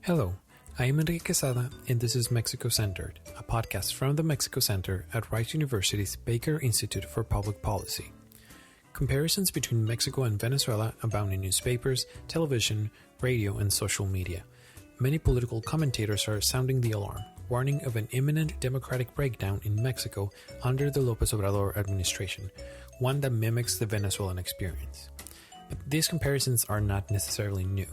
Hello, I am Enrique Quesada, and this is Mexico Centered, a podcast from the Mexico Center at Rice University's Baker Institute for Public Policy. Comparisons between Mexico and Venezuela abound in newspapers, television, radio, and social media. Many political commentators are sounding the alarm, warning of an imminent democratic breakdown in Mexico under the López Obrador administration, one that mimics the Venezuelan experience. But these comparisons are not necessarily new.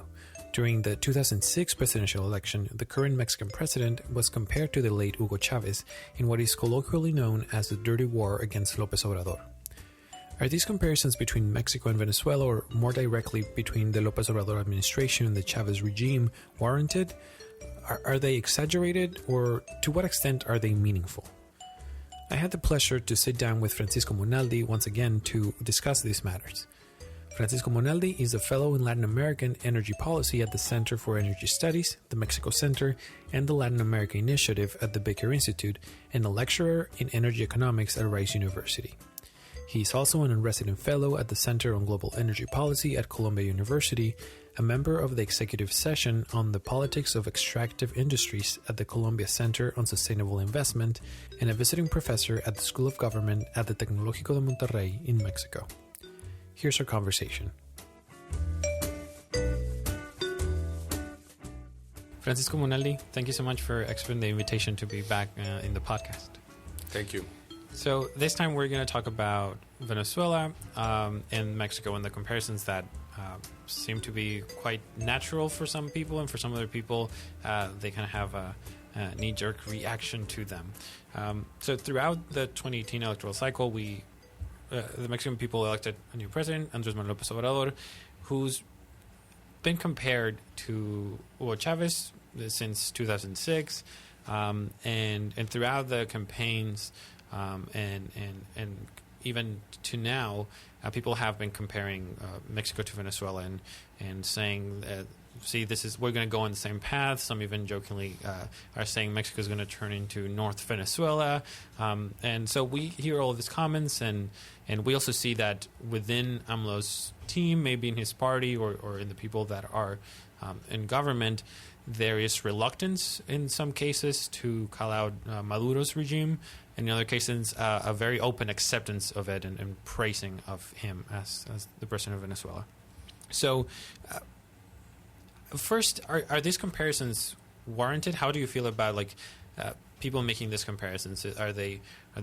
During the 2006 presidential election, the current Mexican president was compared to the late Hugo Chavez in what is colloquially known as the dirty war against López Obrador. Are these comparisons between Mexico and Venezuela, or more directly between the López Obrador administration and the Chavez regime, warranted? Are they exaggerated, or to what extent are they meaningful? I had the pleasure to sit down with Francisco Monaldi once again to discuss these matters. Francisco Monaldi is a fellow in Latin American energy policy at the Center for Energy Studies, the Mexico Center, and the Latin America Initiative at the Baker Institute, and a lecturer in energy economics at Rice University. He is also an resident fellow at the Center on Global Energy Policy at Columbia University, a member of the executive session on the politics of extractive industries at the Columbia Center on Sustainable Investment, and a visiting professor at the School of Government at the Tecnológico de Monterrey in Mexico. Here's our conversation. Francisco Monaldi, thank you so much for accepting the invitation to be back in the podcast. Thank you. So this time we're going to talk about Venezuela and Mexico and the comparisons that seem to be quite natural for some people, and for some other people they kind of have a knee-jerk reaction to them. So throughout the 2018 electoral cycle, the Mexican people elected a new president, Andrés Manuel López Obrador, who's been compared to Hugo Chavez since 2006, and throughout the campaigns, and even to now, people have been comparing Mexico to Venezuela and saying, see, we're going to go on the same path. Some even jokingly are saying Mexico is going to turn into North Venezuela. And so we hear all of these comments, and we also see that within AMLO's team, maybe in his party or in the people that are in government, there is reluctance in some cases to call out Maduro's regime. In other cases, a very open acceptance of it and praising of him as the president of Venezuela. So, first, are these comparisons warranted? How do you feel about people making these comparisons? Are they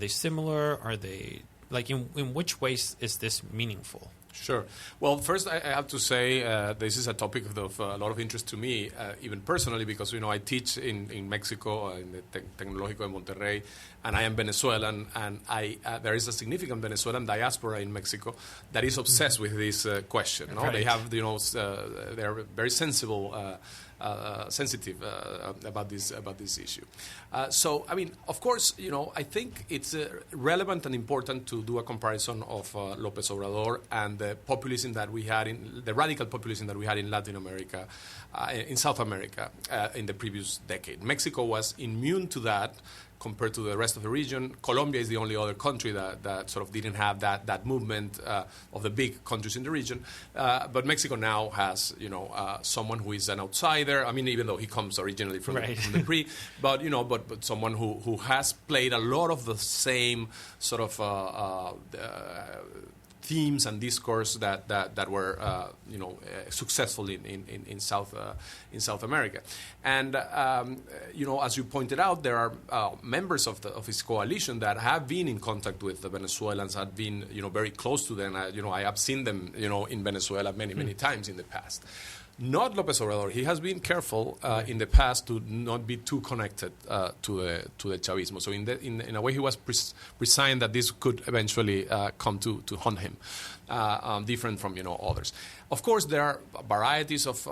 similar? Are they in which ways is this meaningful? Sure. Well, first I have to say this is a topic of a lot of interest to me, even personally, because I teach in Mexico in the Tecnológico de Monterrey, and I am Venezuelan, and there is a significant Venezuelan diaspora in Mexico that is obsessed with this question. No? Right. They have they are very sensitive about this issue. So, I mean, of course, I think it's relevant and important to do a comparison of López Obrador and the populism that we had the radical populism that we had in Latin America, in South America, in the previous decade. Mexico was immune to that compared to the rest of the region. Colombia is the only other country that sort of didn't have that movement of the big countries in the region. But Mexico now has, someone who is an outsider. I mean, even though he comes originally from the PRI, but someone who has played a lot of the same sort of themes and discourse that were successful in South America, and as you pointed out, there are members of his coalition that have been in contact with the Venezuelans, have been very close to them. I have seen them in Venezuela many times in the past. Not López Obrador. He has been careful in the past to not be too connected to the Chavismo. So in a way, he was prescient that this could eventually come to haunt him, different from others. Of course, there are varieties of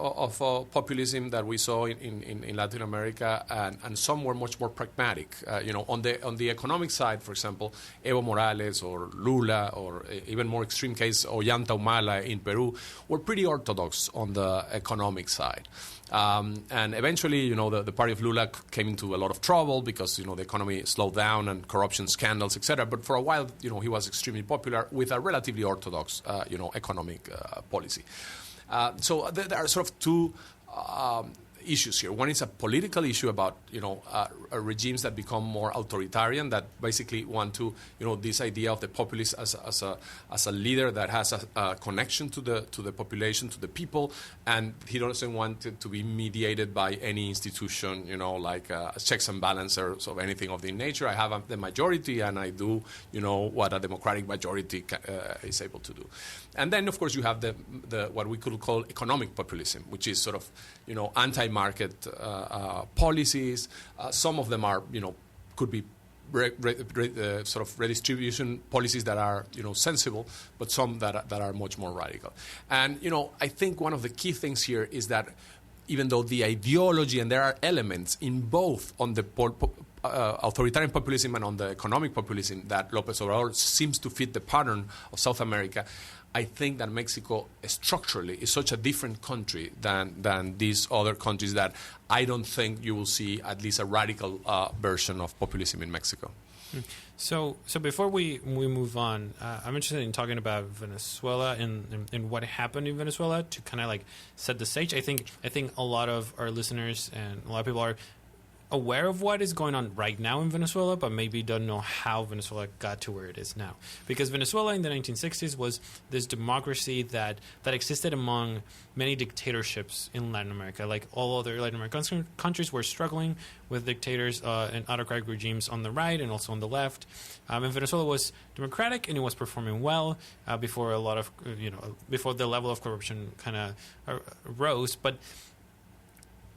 populism that we saw in Latin America, and some were much more pragmatic. On the economic side, for example, Evo Morales or Lula, or even more extreme case, Ollanta Humala in Peru, were pretty orthodox on the economic side. And eventually, the party of Lula came into a lot of trouble because, the economy slowed down and corruption scandals, etc. But for a while, he was extremely popular with a relatively orthodox, economic policy. So there are sort of two issues here. One is a political issue about regimes that become more authoritarian, that basically want to this idea of the populist as a leader that has a connection to the population, to the people, and he doesn't want it to be mediated by any institution, like checks and balances or anything of the nature. I have the majority, and I do what a democratic majority is able to do. And then, of course, you have the what we could call economic populism, which is sort of anti-market policies. Some of them are could be sort of redistribution policies that are sensible, but some that are much more radical. And I think one of the key things here is that even though the ideology, and there are elements in both on the authoritarian populism and on the economic populism that López Obrador seems to fit the pattern of South America, I think that Mexico structurally is such a different country than these other countries that I don't think you will see at least a radical version of populism in Mexico. So before we move on, I'm interested in talking about Venezuela and what happened in Venezuela to kind of like set the stage. I think a lot of our listeners and a lot of people are aware of what is going on right now in Venezuela, but maybe don't know how Venezuela got to where it is now. Because Venezuela in the 1960s was this democracy that existed among many dictatorships in Latin America. Like all other Latin American countries were struggling with dictators and autocratic regimes on the right and also on the left. And Venezuela was democratic and it was performing well before a lot of before the level of corruption kind of rose, but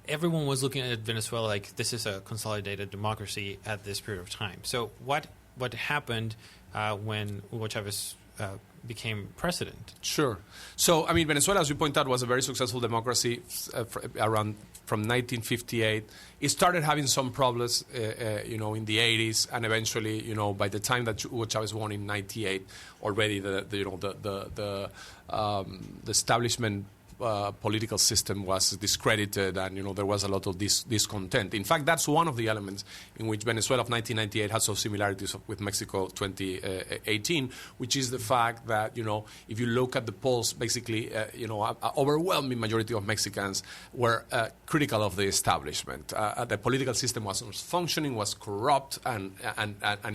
everyone was looking at Venezuela like this is a consolidated democracy at this period of time. So what happened when Hugo Chavez became president? Sure. So, I mean, Venezuela, as you point out, was a very successful democracy from 1958. It started having some problems, in the 80s, and eventually, by the time that Hugo Chavez won in 98, already the establishment political system was discredited, and there was a lot of discontent. In fact, that's one of the elements in which Venezuela of 1998 has some similarities with Mexico 2018, which is the fact that if you look at the polls, basically an overwhelming majority of Mexicans were critical of the establishment. The political system was not functioning, was corrupt, and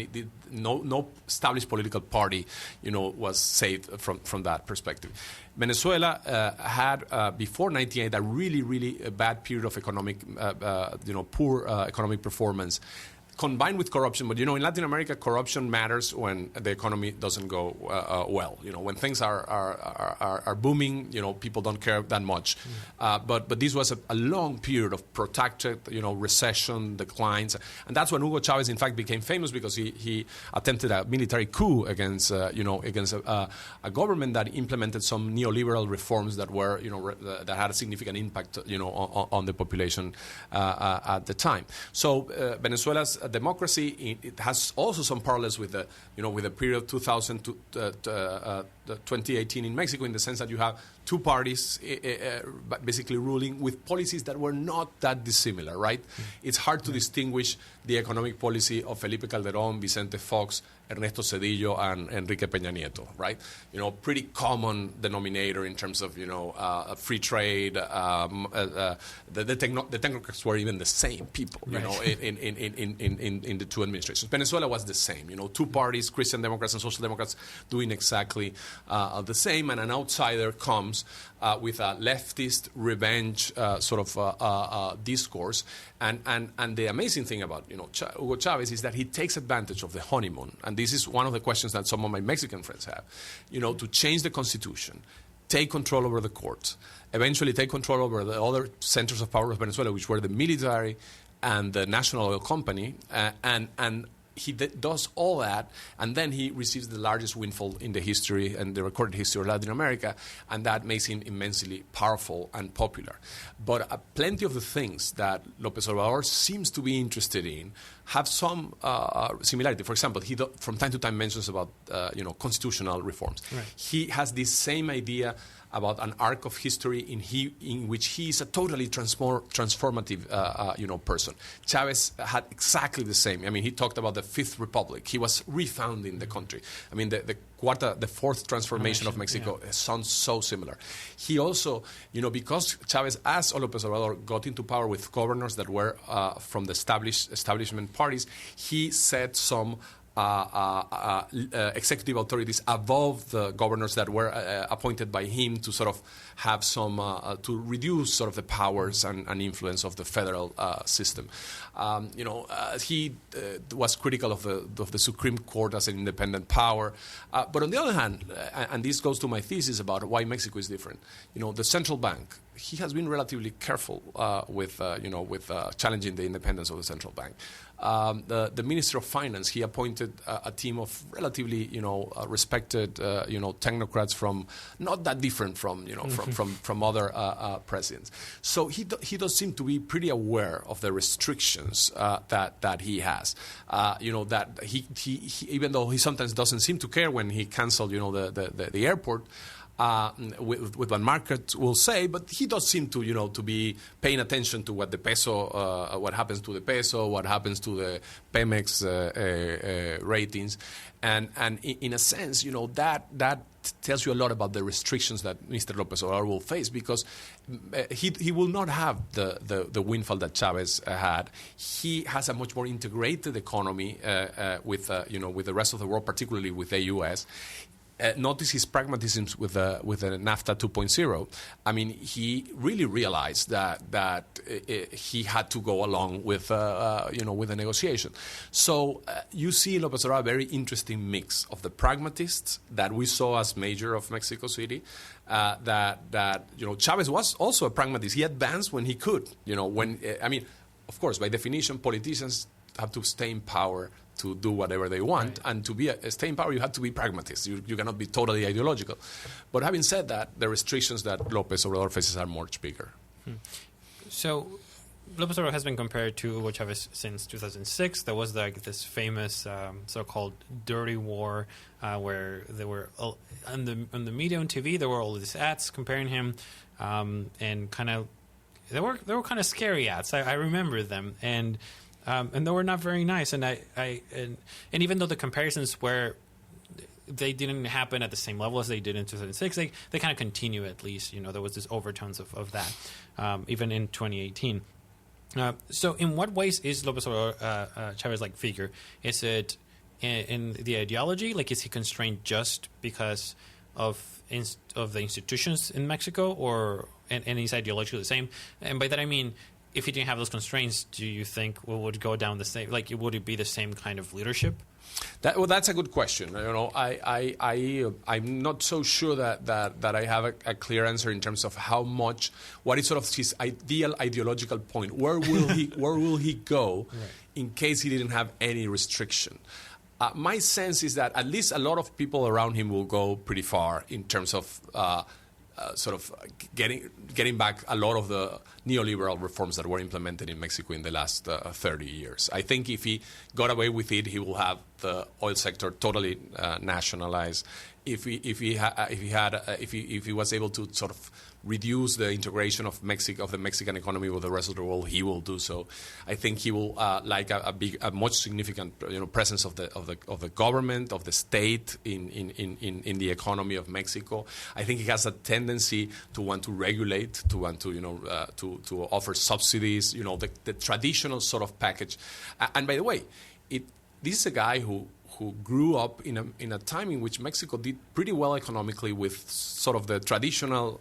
it did, no established political party was saved from that perspective. Venezuela had before 1998 a really bad period of economic, poor economic performance, combined with corruption. But in Latin America, corruption matters when the economy doesn't go well. When things are booming, people don't care that much. But this was a long period of protracted, recession, declines, and that's when Hugo Chavez, in fact, became famous because he attempted a military coup against a government that implemented some neoliberal reforms that were, that had a significant impact, on the population at the time. So Venezuela's democracy, it has also some parallels with the period of 2000 to 2018 in Mexico, in the sense that you have two parties basically ruling with policies that were not that dissimilar, right? It's hard to distinguish the economic policy of Felipe Calderón, Vicente Fox, Ernesto Zedillo, and Enrique Peña Nieto, right? Pretty common denominator in terms of, free trade. The technocrats were even the same people, in the two administrations. Venezuela was the same, two parties, Christian Democrats and Social Democrats, doing exactly the same, and an outsider comes with a leftist revenge discourse. And the amazing thing about Hugo Chavez is that he takes advantage of the honeymoon, and this is one of the questions that some of my Mexican friends have, to change the constitution, take control over the courts, eventually take control over the other centers of power of Venezuela, which were the military and the National Oil Company, and he does all that, and then he receives the largest windfall in the history and the recorded history of Latin America, and that makes him immensely powerful and popular. But plenty of the things that López Obrador seems to be interested in have some similarity. For example, he from time to time mentions about constitutional reforms. Right. He has this same idea about an arc of history in which he is a totally transformative person. Chavez had exactly the same. I mean, he talked about the Fifth Republic. He was refounding the country. I mean, the fourth transformation of Mexico sounds so similar. He also, because Chavez, as López Obrador, got into power with governors that were from the establishment parties, he set some executive authorities above the governors that were appointed by him to sort of have some to reduce sort of the powers and influence of the federal system. He was critical of the Supreme Court as an independent power, but on the other hand, and this goes to my thesis about why Mexico is different. The central bank. He has been relatively careful with challenging the independence of the central bank. The Minister of Finance, he appointed a team of relatively, respected, technocrats from not that different from other presidents. So he does seem to be pretty aware of the restrictions that he has. That he even though he sometimes doesn't seem to care when he canceled, the airport. With what market will say, but he does seem to be paying attention to what the peso, what happens to the peso, what happens to the Pemex ratings, and in a sense, that tells you a lot about the restrictions that Mr. López Obrador will face, because he will not have the windfall that Chavez had. He has a much more integrated economy with the rest of the world, particularly with the U.S. Notice his pragmatism with the NAFTA 2.0. I mean, he really realized that he had to go along with the negotiation. So you see in López Obrador a very interesting mix of the pragmatists that we saw as mayor of Mexico City. Chavez was also a pragmatist. He advanced when he could. Of course, by definition, politicians have to stay in power to do whatever they want, and to stay in power, you have to be pragmatist. You cannot be totally ideological. But having said that, the restrictions that López Obrador faces are much bigger. So, López Obrador has been compared to Hugo Chavez since 2006. There was this famous so-called dirty war where there were on the media and TV there were all these ads comparing him, and kind of they were kind of scary ads. I remember them, and they were not very nice. And and even though the comparisons they didn't happen at the same level as they did in 2006, they kind of continue at least. There was this overtones of that, even in 2018. So in what ways is López Obrador Chavez like figure? Is it in the ideology? Like, is he constrained just because of the institutions in Mexico, and is ideologically the same? And by that I mean, if he didn't have those constraints, do you think would go down the same? Like, would it be the same kind of leadership? That's a good question. I'm not so sure that I have a clear answer in terms of what is sort of his ideal ideological point. Where will he go in case he didn't have any restriction? My sense is that at least a lot of people around him will go pretty far in terms of sort of getting back a lot of the neoliberal reforms that were implemented in Mexico in the last 30 years. I think if he got away with it, he will have the oil sector totally nationalized. If he was able to sort of reduce the integration of the Mexican economy with the rest of the world, he will do so. I think he will like a much significant presence of the government, of the state in the economy of Mexico. I think he has a tendency to want to regulate, to want to offer subsidies, the traditional sort of package. And by the way, this is a guy who grew up in a time in which Mexico did pretty well economically with sort of the traditional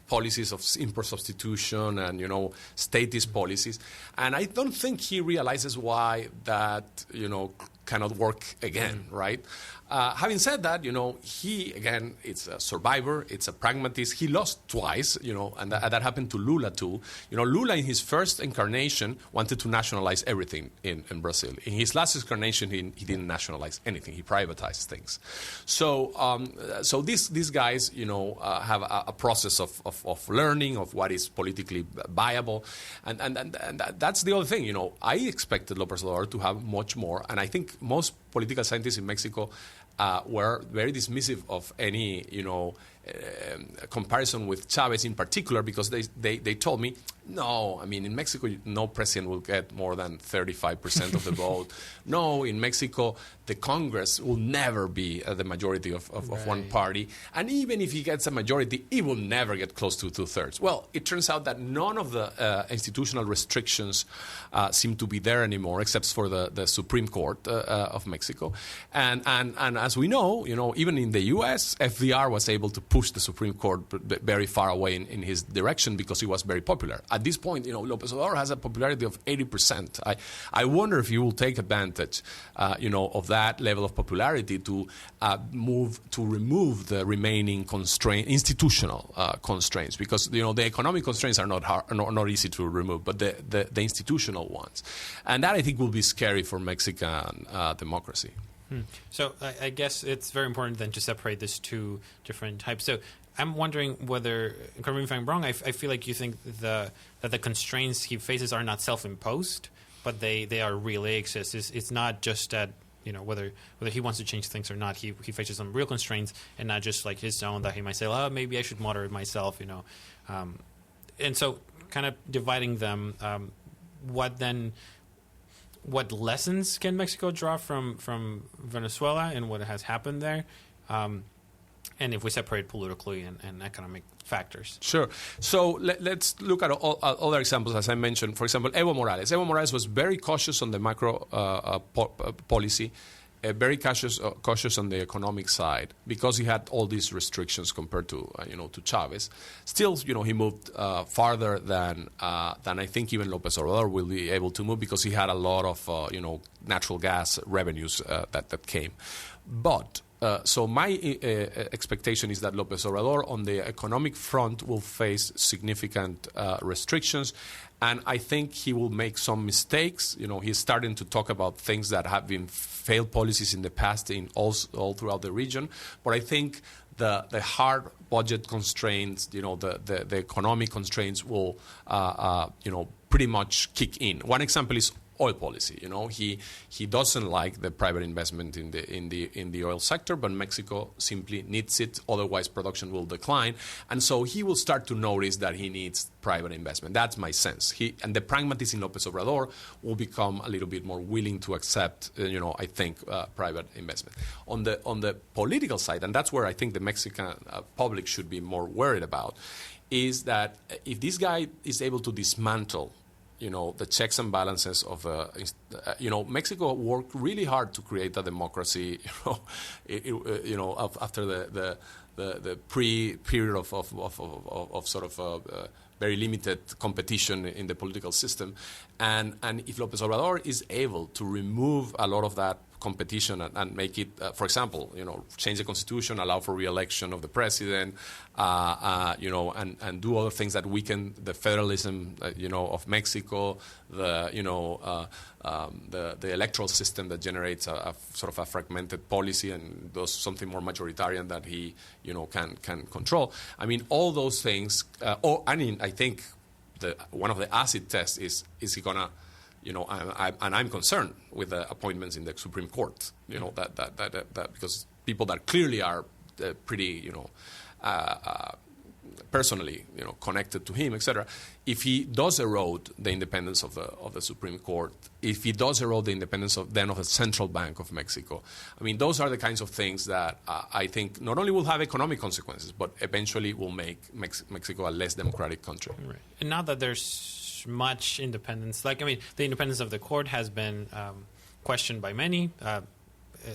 policies of import substitution and statist policies, and I don't think he realizes why that cannot work again, right? Having said that, he, again, it's a survivor, it's a pragmatist. He lost twice, and that happened to Lula too. Lula in his first incarnation wanted to nationalize everything in Brazil. In his last incarnation, he didn't nationalize anything. He privatized things. So these guys, have a process of learning of what is politically viable, and that's the other thing. I expected López Obrador to have much more, and I think most political scientists in Mexico were very dismissive of any, comparison with Chavez in particular, because they told me, no, I mean, in Mexico, no president will get more than 35% of the vote. No, in Mexico, the Congress will never be the majority of one party. And even if he gets a majority, he will never get close to two-thirds. Well, it turns out that none of the institutional restrictions seem to be there anymore, except for the Supreme Court of Mexico. And as we know, even in the U.S., FDR was able to push the Supreme Court very far away in his direction because he was very popular. At this point, López Obrador has a popularity of 80%. I wonder if he will take advantage, of that level of popularity to remove the remaining institutional constraints, because the economic constraints are not easy to remove, but the institutional ones, and that I think will be scary for Mexican democracy. So I guess it's very important then to separate these two different types. So I'm wondering whether, correct me if I'm wrong, I feel like you think that the constraints he faces are not self-imposed, but they are really exist. It's not just that, whether he wants to change things or not, he faces some real constraints and not just like his own that he might say, oh, maybe I should moderate myself, And so kind of dividing them, what lessons can Mexico draw from Venezuela and what has happened there? And if we separate politically and economic factors. Sure. So let's look at other examples, as I mentioned. For example, Evo Morales. Evo Morales was very cautious on the macro policy, very cautious on the economic side, because he had all these restrictions compared to to Chavez. Still, he moved farther than I think even López Obrador will be able to move, because he had a lot of natural gas revenues that came. But so my expectation is that López Obrador on the economic front will face significant restrictions, and I think he will make some mistakes. He's starting to talk about things that have been failed policies in the past in all throughout the region. But I think the hard budget constraints, the economic constraints will pretty much kick in. One example is oil policy. He doesn't like the private investment in the oil sector, but Mexico simply needs it. Otherwise, production will decline, and so he will start to notice that he needs private investment. That's my sense. And the pragmatist in López Obrador will become a little bit more willing to accept, I think, private investment. On the political side, and that's where I think the Mexican public should be more worried about, is that if this guy is able to dismantle the checks and balances of Mexico worked really hard to create a democracy, after the pre-period of sort of very limited competition in the political system, and if López Obrador is able to remove a lot of that competition and make it, for example, change the constitution, allow for re-election of the president, and do other things that weaken the federalism, of Mexico, the electoral system that generates a sort of a fragmented policy and does something more majoritarian that he, can control. I mean, all those things. I think one of the acid tests is he gonna. I'm concerned with the appointments in the Supreme Court. That because people that clearly are pretty, personally, connected to him, etc. If he does erode the independence of the Supreme Court, if he does erode the independence of the Central Bank of Mexico, I mean, those are the kinds of things that I think not only will have economic consequences, but eventually will make Mexico a less democratic country. Right. And now that there's much independence, the independence of the court has been questioned by many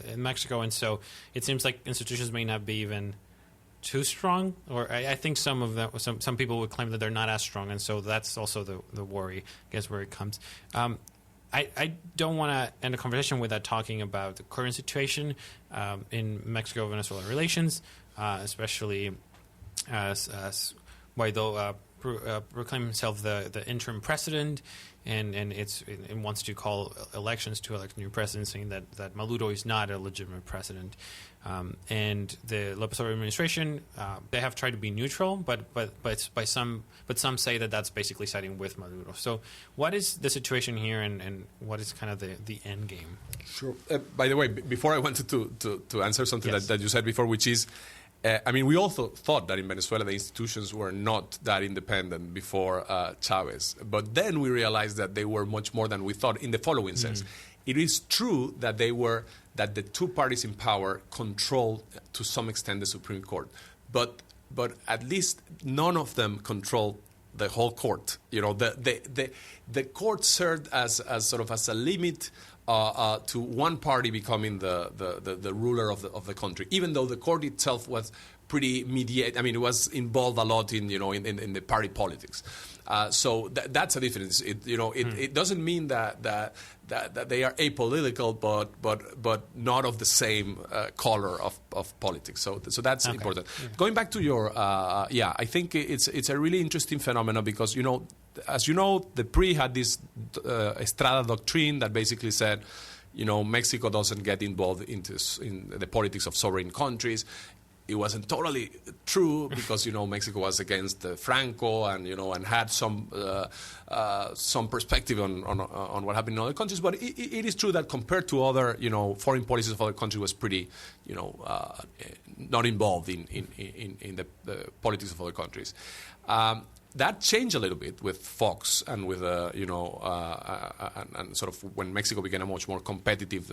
in Mexico, and so it seems like institutions may not be even too strong, or I think some of them, some people would claim that they're not as strong, and so that's also the worry, I guess, where it comes. I don't want to end a conversation without talking about the current situation in Mexico-Venezuela relations, especially as Guaidó proclaim himself the interim president, and it wants to call elections to elect a new president, saying that Maduro is not a legitimate president. And the López Obrador administration, they have tried to be neutral, but some say that that's basically siding with Maduro. So, what is the situation here, and what is kind of the end game? Sure. By the way, before I wanted to answer something Yes. that you said before, which is, we also thought that in Venezuela the institutions were not that independent before Chavez. But then we realized that they were much more than we thought in the following sense. It is true that that the two parties in power control to some extent the Supreme Court. But at least none of them control the whole court. The court served as sort of as a limit to one party becoming the ruler of the country, even though the court itself was pretty mediate. It was involved a lot in the party politics. So that's a difference. It doesn't mean that they are apolitical, but not of the same color of politics. So that's okay. important. Yeah. Going back to your I think it's a really interesting phenomenon because as you know, the PRI had this Estrada doctrine that basically said, Mexico doesn't get involved in the politics of sovereign countries. It wasn't totally true because Mexico was against Franco and had some perspective on what happened in other countries. But it is true that compared to other foreign policies of other countries was pretty not involved in the politics of other countries. That changed a little bit with Fox and with and sort of when Mexico became a much more competitive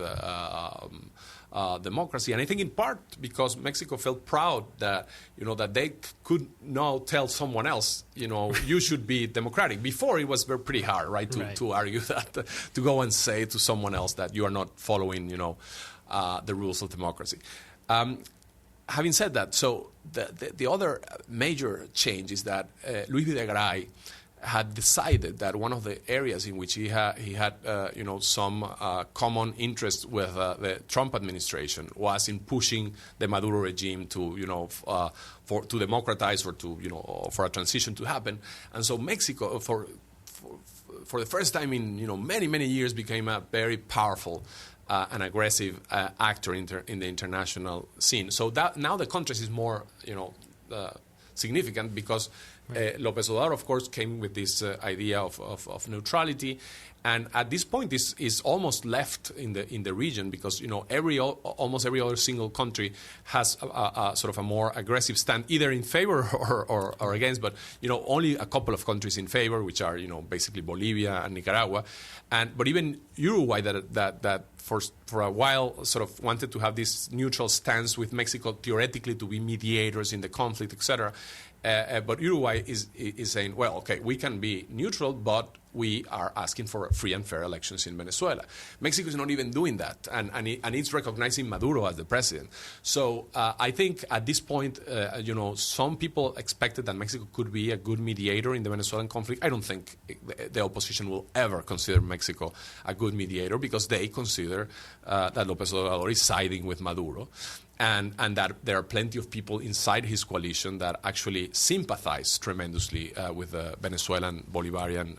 democracy, and I think in part because Mexico felt proud that that they could now tell someone else you should be democratic. Before it was pretty hard, right, to argue that to go and say to someone else that you are not following the rules of democracy. Having said that, so the other major change is that Luis Videgaray had decided that one of the areas in which he had some common interest with the Trump administration was in pushing the Maduro regime to to democratize or to for a transition to happen, and so Mexico for the first time in many years became a very powerful an aggressive actor in the international scene. So that now the contrast is more, significant because López Obrador, of course, came with this idea of neutrality, and at this point, this is almost left in the region because almost every other single country has a sort of a more aggressive stand, either in favor or against. But only a couple of countries in favor, which are basically Bolivia and Nicaragua, but even Uruguay that for a while sort of wanted to have this neutral stance with Mexico theoretically to be mediators in the conflict, etc. But Uruguay is saying, well, okay, we can be neutral, but we are asking for free and fair elections in Venezuela. Mexico is not even doing that, and it's recognizing Maduro as the president. So I think at this point, some people expected that Mexico could be a good mediator in the Venezuelan conflict. I don't think the opposition will ever consider Mexico a good mediator because they consider that López Obrador is siding with Maduro. And that there are plenty of people inside his coalition that actually sympathize tremendously with the Venezuelan Bolivarian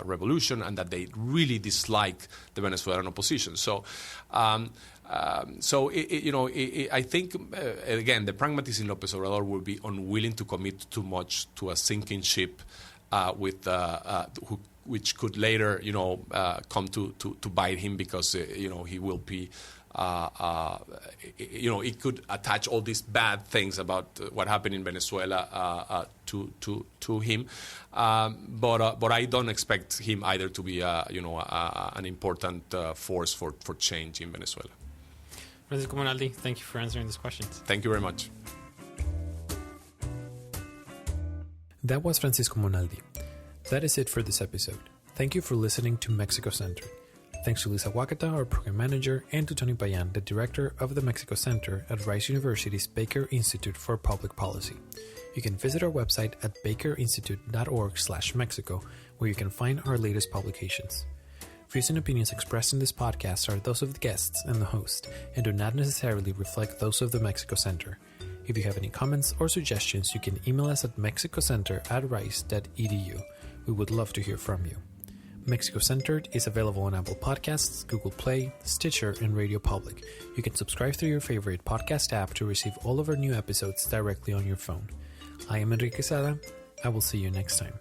revolution, and that they really dislike the Venezuelan opposition. So, I think again the pragmatist in López Obrador will be unwilling to commit too much to a sinking ship which could later come to bite him because he will be. It could attach all these bad things about what happened in Venezuela to him, but I don't expect him either to be an important force for change in Venezuela. Francisco Monaldi, thank you for answering these questions. Thank you very much. That was Francisco Monaldi. That is it for this episode. Thank you for listening to Mexico Center. Thanks to Lisa Wakata, our program manager, and to Tony Payan, the director of the Mexico Center at Rice University's Baker Institute for Public Policy. You can visit our website at bakerinstitute.org/Mexico, where you can find our latest publications. Views and opinions expressed in this podcast are those of the guests and the host, and do not necessarily reflect those of the Mexico Center. If you have any comments or suggestions, you can email us at mexicocenter@rice.edu. We would love to hear from you. Mexico Centered is available on Apple Podcasts, Google Play, Stitcher, and Radio Public. You can subscribe through your favorite podcast app to receive all of our new episodes directly on your phone. I am Enrique Sada. I will see you next time.